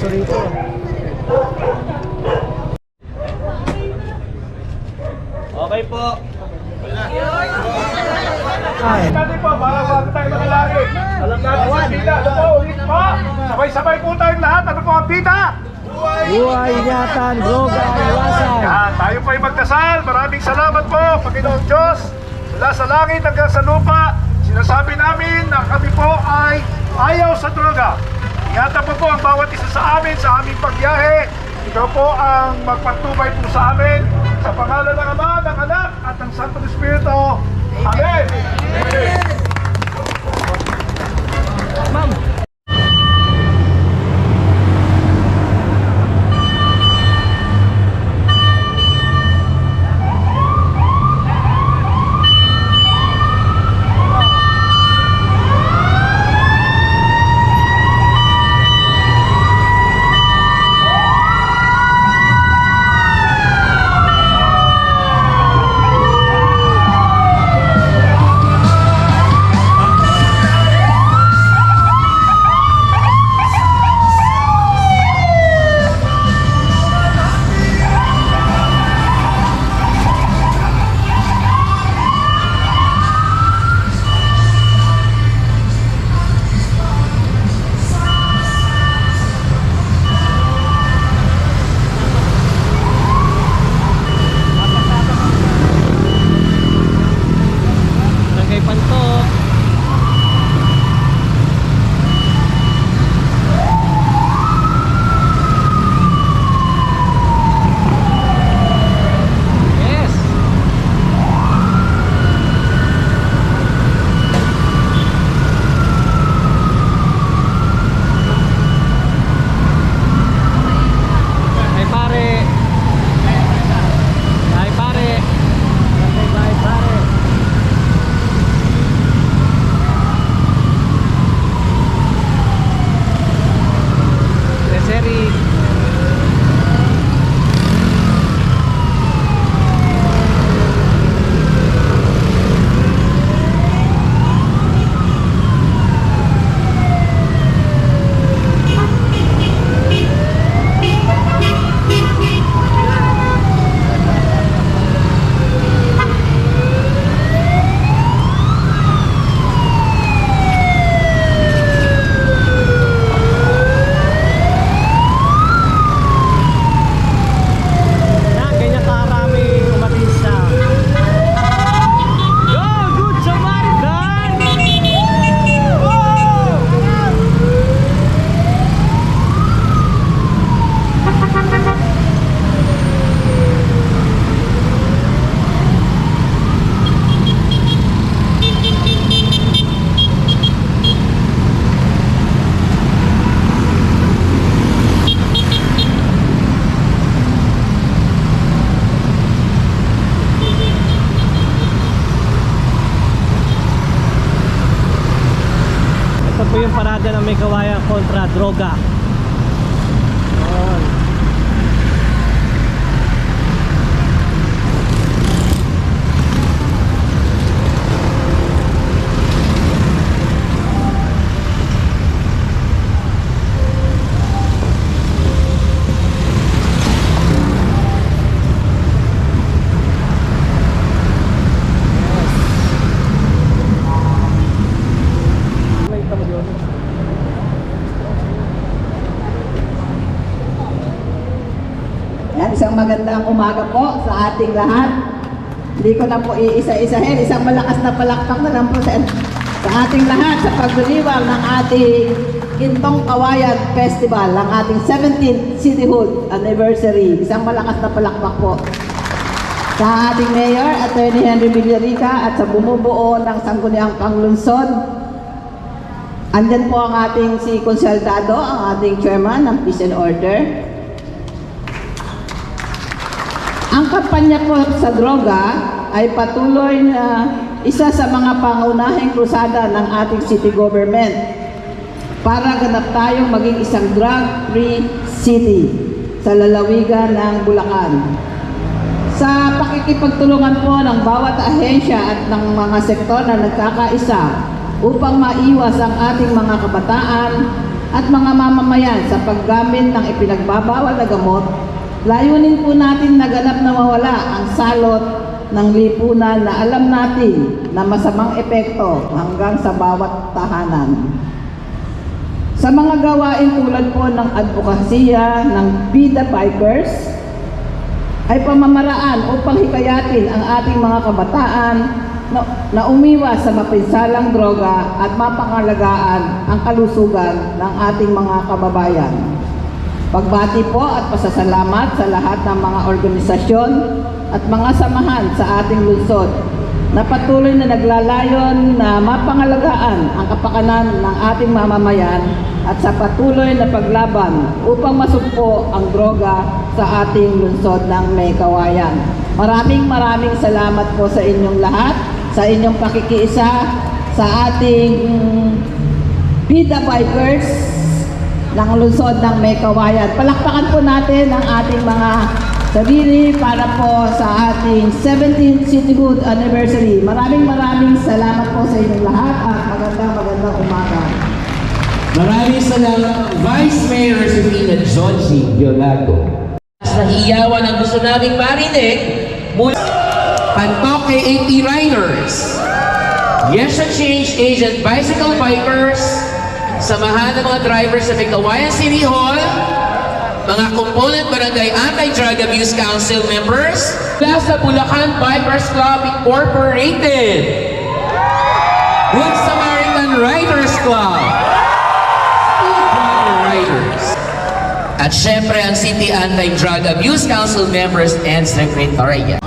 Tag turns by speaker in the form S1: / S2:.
S1: rito.
S2: Okay po.
S1: Ay.
S3: Dati po, bago tayo makalari. Alam natin sa pita. Ano po, ulit po. Sabay-sabay po tayong lahat. Ano po ang pita?
S1: Buhay, ingatan, droga, iwasan.
S3: Yan, tayo po ay magdasal. Maraming salamat po, Panginoong Diyos. Mula sa langit hanggang sa lupa, sinasabi namin na kami po ay ayaw sa droga. Ingatan po ang bawat isa sa amin sa aming pagbiyahe. Ikaw po ang magpatubay po sa amin. Sa pangalan ng Ama, ng Anak, at ng Santo Espiritu. Amen! Amen!
S1: Ma'am. Yung parada ng may kawayan kontra droga. Yun.
S4: Isang magandang umaga po sa ating lahat. Hindi ko na po iisa-isahin. Isang malakas na palakpak na lang po sa ating lahat sa pagdiriwang ng ating Gintong Kawayan Festival, ang ating 17th Cityhood Anniversary. Isang malakas na palakpak po sa ating Mayor, Attorney Henry Villarica, at sa bumubuo ng Sangguniang Panglungsod. Andyan po ang ating si Consultado, ang ating Chairman ng Peace and Order. Ang kampanya po sa droga ay patuloy na isa sa mga pangunahing krusada ng ating city government para ganap tayong maging isang drug-free city sa lalawigan ng Bulacan. Sa pakikipagtulungan po ng bawat ahensya at ng mga sektor na nagkakaisa upang maiwas ang ating mga kabataan at mga mamamayan sa paggamit ng ipinagbabawal na gamot, layunin po natin na ganap na mawala ang salot ng lipunan na alam natin na masamang epekto hanggang sa bawat tahanan. Sa mga gawain tulad po ng advokasya ng Vida Bikers, ay pamamaraan upang hikayatin ang ating mga kabataan na umiwas sa mapinsalang droga at mapangalagaan ang kalusugan ng ating mga kababayan. Pagbati po at pasasalamat sa lahat ng mga organisasyon at mga samahan sa ating lungsod na patuloy na naglalayon na mapangalagaan ang kapakanan ng ating mamamayan at sa patuloy na paglaban upang masugpo ang droga sa ating lungsod ng May Kawayan. Maraming salamat po sa inyong lahat, sa inyong pakikiisa sa ating Vida Bikers ng lungsod ng May Kawayan. Palakpakan po natin ang ating mga sarili para po sa ating 17th Cityhood Anniversary. Maraming salamat po sa inyong lahat at magandang umaga.
S5: Maraming salamat, Vice Mayor Sofina Johnson Violago. Sa iyawan ang gusto naming marinig mula Pantok KAT Riders, Yes and Change Agent Bicycle Bikers, samahan ng mga drivers sa Kawayan City Hall, mga component barangay Anti-Drug Abuse Council members, mula sa Bulacan Bikers Club Incorporated, Good Samaritan Riders Club, Riders. At syempre ang City Anti-Drug Abuse Council members and Secretariat.